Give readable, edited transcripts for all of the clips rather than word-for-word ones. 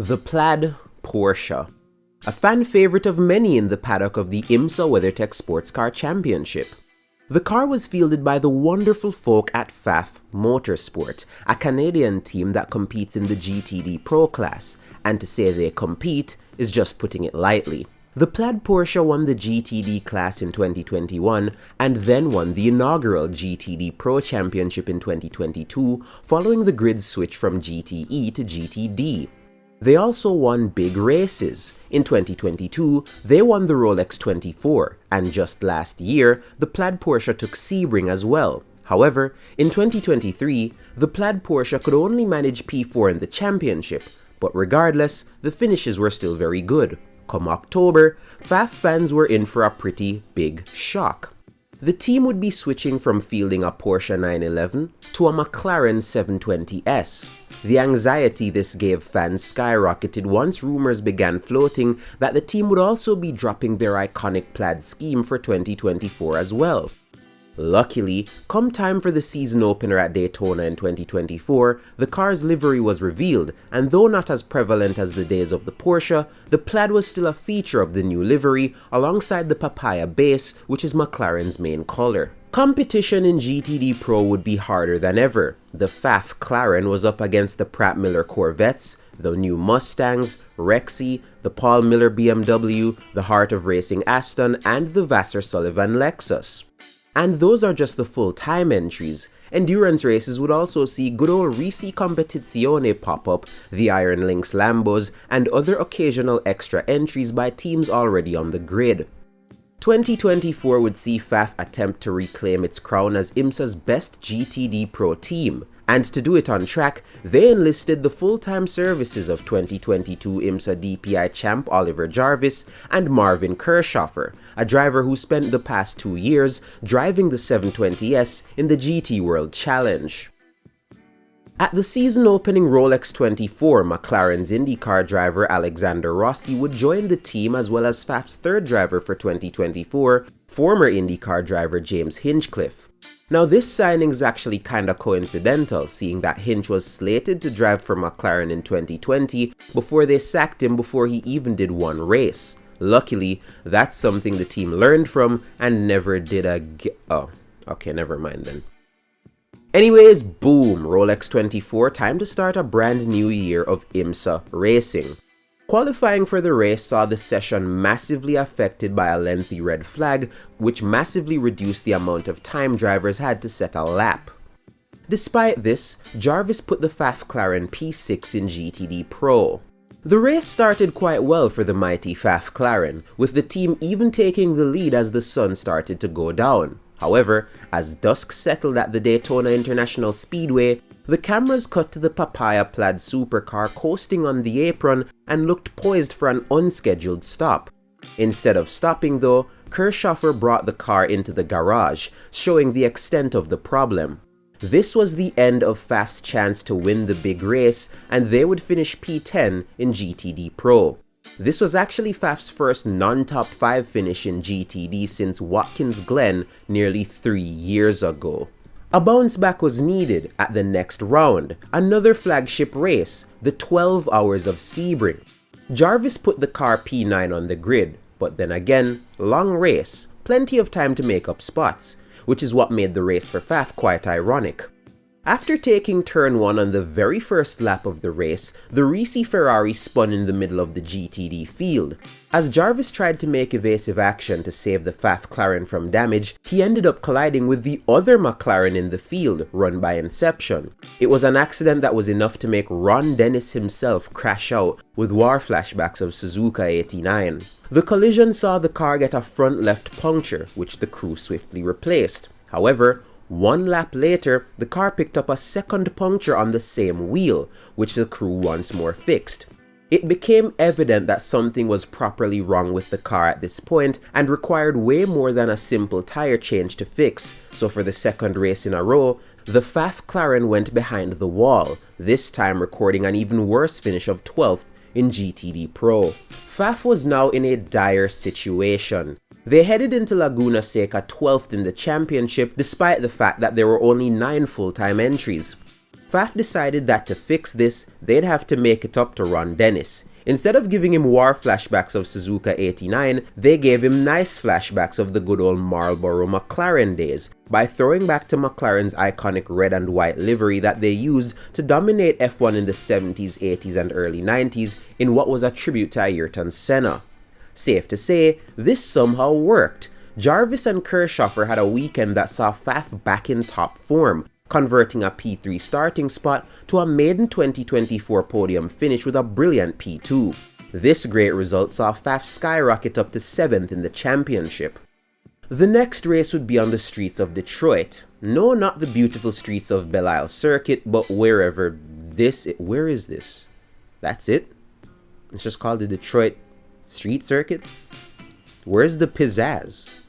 The plaid Porsche. A fan favorite of many in the paddock of the IMSA WeatherTech Sports Car Championship. The car was fielded by the wonderful folk at Pfaff Motorsports, a Canadian team that competes in the GTD Pro class, and to say they compete is just putting it lightly. The plaid Porsche won the GTD class in 2021 and then won the inaugural GTD Pro Championship in 2022 following the grid switch from GTE to GTD. They also won big races. In 2022, they won the Rolex 24, and just last year, the plaid Porsche took Sebring as well. However, in 2023, the plaid Porsche could only manage P4 in the championship, but regardless, the finishes were still very good. Come October, Pfaff fans were in for a pretty big shock. The team would be switching from fielding a Porsche 911 to a McLaren 720S. The anxiety this gave fans skyrocketed once rumors began floating that the team would also be dropping their iconic plaid scheme for 2024 as well. Luckily, come time for the season opener at Daytona in 2024, the car's livery was revealed, and though not as prevalent as the days of the Porsche, the plaid was still a feature of the new livery alongside the papaya base, which is McLaren's main color. Competition in GTD Pro would be harder than ever. The Pfaffclaren was up against the Pratt Miller Corvettes, the new Mustangs, Rexy, the Paul Miller BMW, the Heart of Racing Aston, and the Vassar Sullivan Lexus. And those are just the full-time entries. Endurance races would also see good old Risi Competizione pop up, the Iron Lynx Lambos, and other occasional extra entries by teams already on the grid. 2024 would see Pfaff attempt to reclaim its crown as IMSA's best GTD Pro team, and to do it on track, they enlisted the full-time services of 2022 IMSA DPI champ Oliver Jarvis and Marvin Kirchhoffer, a driver who spent the past 2 years driving the 720S in the GT World Challenge. At the season-opening Rolex 24, McLaren's IndyCar driver Alexander Rossi would join the team as well as Pfaff's third driver for 2024, former IndyCar driver James Hinchcliffe. Now this signing is actually kinda coincidental, seeing that Hinch was slated to drive for McLaren in 2020 before they sacked him before he even did one race. Luckily, that's something the team learned from and never did never mind then. Anyways, boom, Rolex 24, time to start a brand new year of IMSA racing. Qualifying for the race saw the session massively affected by a lengthy red flag, which massively reduced the amount of time drivers had to set a lap. Despite this, Jarvis put the Pfaffclaren P6 in GTD Pro. The race started quite well for the mighty Pfaffclaren, with the team even taking the lead as the sun started to go down. However, as dusk settled at the Daytona International Speedway, the cameras cut to the papaya plaid supercar coasting on the apron and looked poised for an unscheduled stop. Instead of stopping though, Kirchhoffer brought the car into the garage, showing the extent of the problem. This was the end of Pfaff's chance to win the big race, and they would finish P10 in GTD Pro. This was actually Pfaff's first non-top 5 finish in GTD since Watkins Glen nearly 3 years ago. A bounce back was needed at the next round, another flagship race, the 12 Hours of Sebring. Jarvis put the car P9 on the grid, but then again, long race, plenty of time to make up spots, which is what made the race for Pfaff quite ironic. After taking turn 1 on the very first lap of the race, the Risi Ferrari spun in the middle of the GTD field. As Jarvis tried to make evasive action to save the Pfaffclaren from damage, he ended up colliding with the other McLaren in the field, run by Inception. It was an accident that was enough to make Ron Dennis himself crash out, with war flashbacks of Suzuka 89. The collision saw the car get a front left puncture, which the crew swiftly replaced. However, 1 lap later, the car picked up a second puncture on the same wheel, which the crew once more fixed. It became evident that something was properly wrong with the car at this point and required way more than a simple tire change to fix, so for the second race in a row, the Pfaffclaren went behind the wall, this time recording an even worse finish of 12th in GTD Pro. Pfaff was now in a dire situation. They headed into Laguna Seca 12th in the championship despite the fact that there were only 9 full-time entries. Pfaff decided that to fix this, they'd have to make it up to Ron Dennis. Instead of giving him war flashbacks of Suzuka 89, they gave him nice flashbacks of the good old Marlboro McLaren days, by throwing back to McLaren's iconic red and white livery that they used to dominate F1 in the 70s, 80s and early 90s in what was a tribute to Ayrton Senna. Safe to say, this somehow worked. Jarvis and Kirchhofer had a weekend that saw Pfaff back in top form, converting a P3 starting spot to a maiden 2024 podium finish with a brilliant P2. This great result saw Pfaff skyrocket up to 7th in the championship. The next race would be on the streets of Detroit. No, not the beautiful streets of Belle Isle Circuit, but where is this? That's it? It's just called the Detroit Street Circuit? Where's the pizzazz?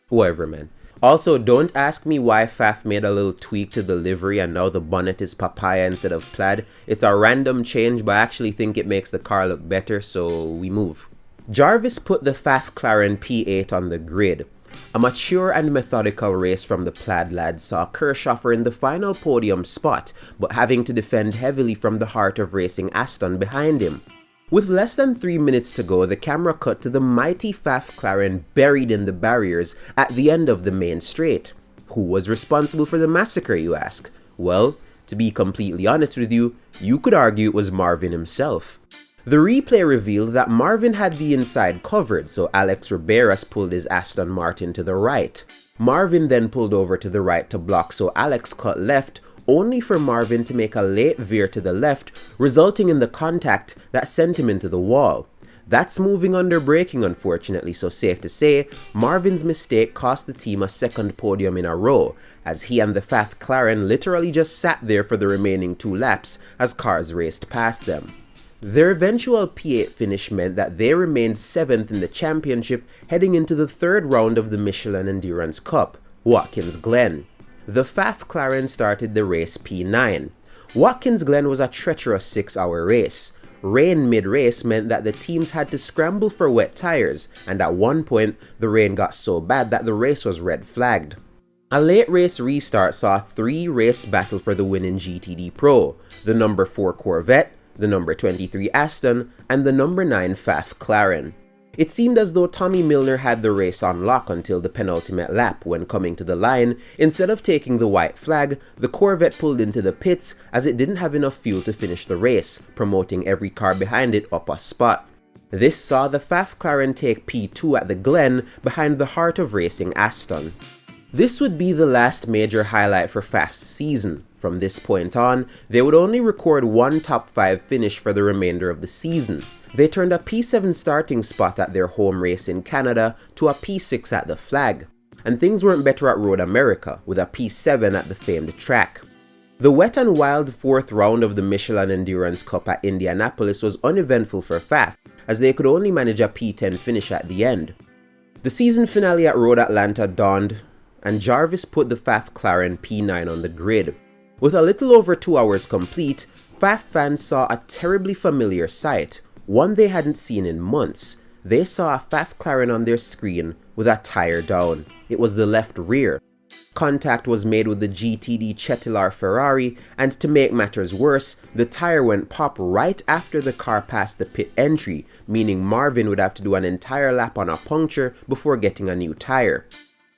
Whatever, man. Also, don't ask me why Pfaff made a little tweak to the livery and now the bonnet is papaya instead of plaid. It's a random change, but I actually think it makes the car look better, so we move. Jarvis put the Pfaffclaren P8 on the grid. A mature and methodical race from the plaid lads saw Kirchhofer in the final podium spot, but having to defend heavily from the heart of racing Aston behind him. With less than 3 minutes to go, the camera cut to the mighty Pfaffclaren buried in the barriers at the end of the main straight. Who was responsible for the massacre, you ask? Well, to be completely honest with you, you could argue it was Marvin himself. The replay revealed that Marvin had the inside covered, so Alex Riberas pulled his Aston Martin to the right. Marvin then pulled over to the right to block, so Alex cut left, only for Marvin to make a late veer to the left, resulting in the contact that sent him into the wall. That's moving under braking, unfortunately, so safe to say, Marvin's mistake cost the team a second podium in a row, as he and the Pfaffclaren literally just sat there for the remaining 2 laps as cars raced past them. Their eventual P8 finish meant that they remained 7th in the championship heading into the 3rd round of the Michelin Endurance Cup, Watkins Glen. The Pfaffclaren started the race P9. Watkins Glen was a treacherous 6-hour race. Rain mid-race meant that the teams had to scramble for wet tires, and at one point, the rain got so bad that the race was red flagged. A late race restart saw a 3-race battle for the win in GTD Pro, the number 4 Corvette, the number 23 Aston, and the number 9 Pfaffclaren. It seemed as though Tommy Milner had the race on lock until the penultimate lap when coming to the line. Instead of taking the white flag, the Corvette pulled into the pits as it didn't have enough fuel to finish the race, promoting every car behind it up a spot. This saw the Pfaffclaren take P2 at the Glen behind the heart of racing Aston. This would be the last major highlight for Pfaff's season. From this point on, they would only record one top 5 finish for the remainder of the season. They turned a P7 starting spot at their home race in Canada to a P6 at the flag. And things weren't better at Road America, with a P7 at the famed track. The wet and wild 4th round of the Michelin Endurance Cup at Indianapolis was uneventful for Pfaff, as they could only manage a P10 finish at the end. The season finale at Road Atlanta dawned, and Jarvis put the Pfaffclaren P9 on the grid. With a little over 2 hours complete, Pfaff fans saw a terribly familiar sight, one they hadn't seen in months. They saw a Pfaffclaren on their screen with a tire down. It was the left rear. Contact was made with the GTD Cetilar Ferrari, and to make matters worse, the tire went pop right after the car passed the pit entry, meaning Marvin would have to do an entire lap on a puncture before getting a new tire.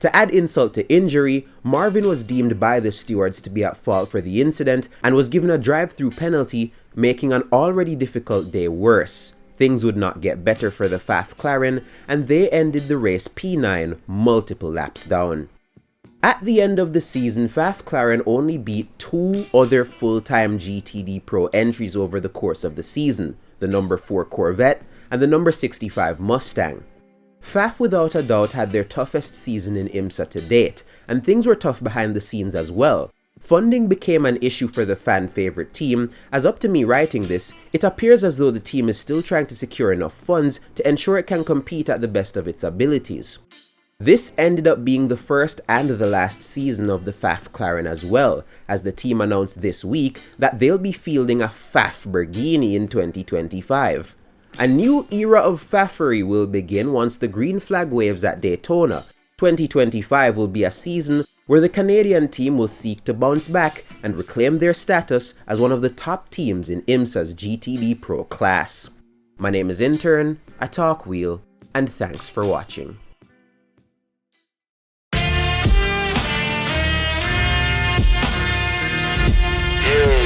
To add insult to injury, Marvin was deemed by the stewards to be at fault for the incident and was given a drive-through penalty, making an already difficult day worse. Things would not get better for the Pfaffclaren, and they ended the race P9 multiple laps down. At the end of the season, Pfaffclaren only beat 2 other full-time GTD Pro entries over the course of the season, the number 4 Corvette and the number 65 Mustang. Pfaff without a doubt had their toughest season in IMSA to date, and things were tough behind the scenes as well. Funding became an issue for the fan-favorite team, as up to me writing this, it appears as though the team is still trying to secure enough funds to ensure it can compete at the best of its abilities. This ended up being the first and the last season of the Pfaffclaren as well, as the team announced this week that they'll be fielding a Pfaff Burghini in 2025. A new era of Pfaffery will begin once the green flag waves at Daytona. 2025 will be a season where the Canadian team will seek to bounce back and reclaim their status as one of the top teams in IMSA's GTD Pro class. My name is Intern, a Talk Wheel, and thanks for watching. Yeah.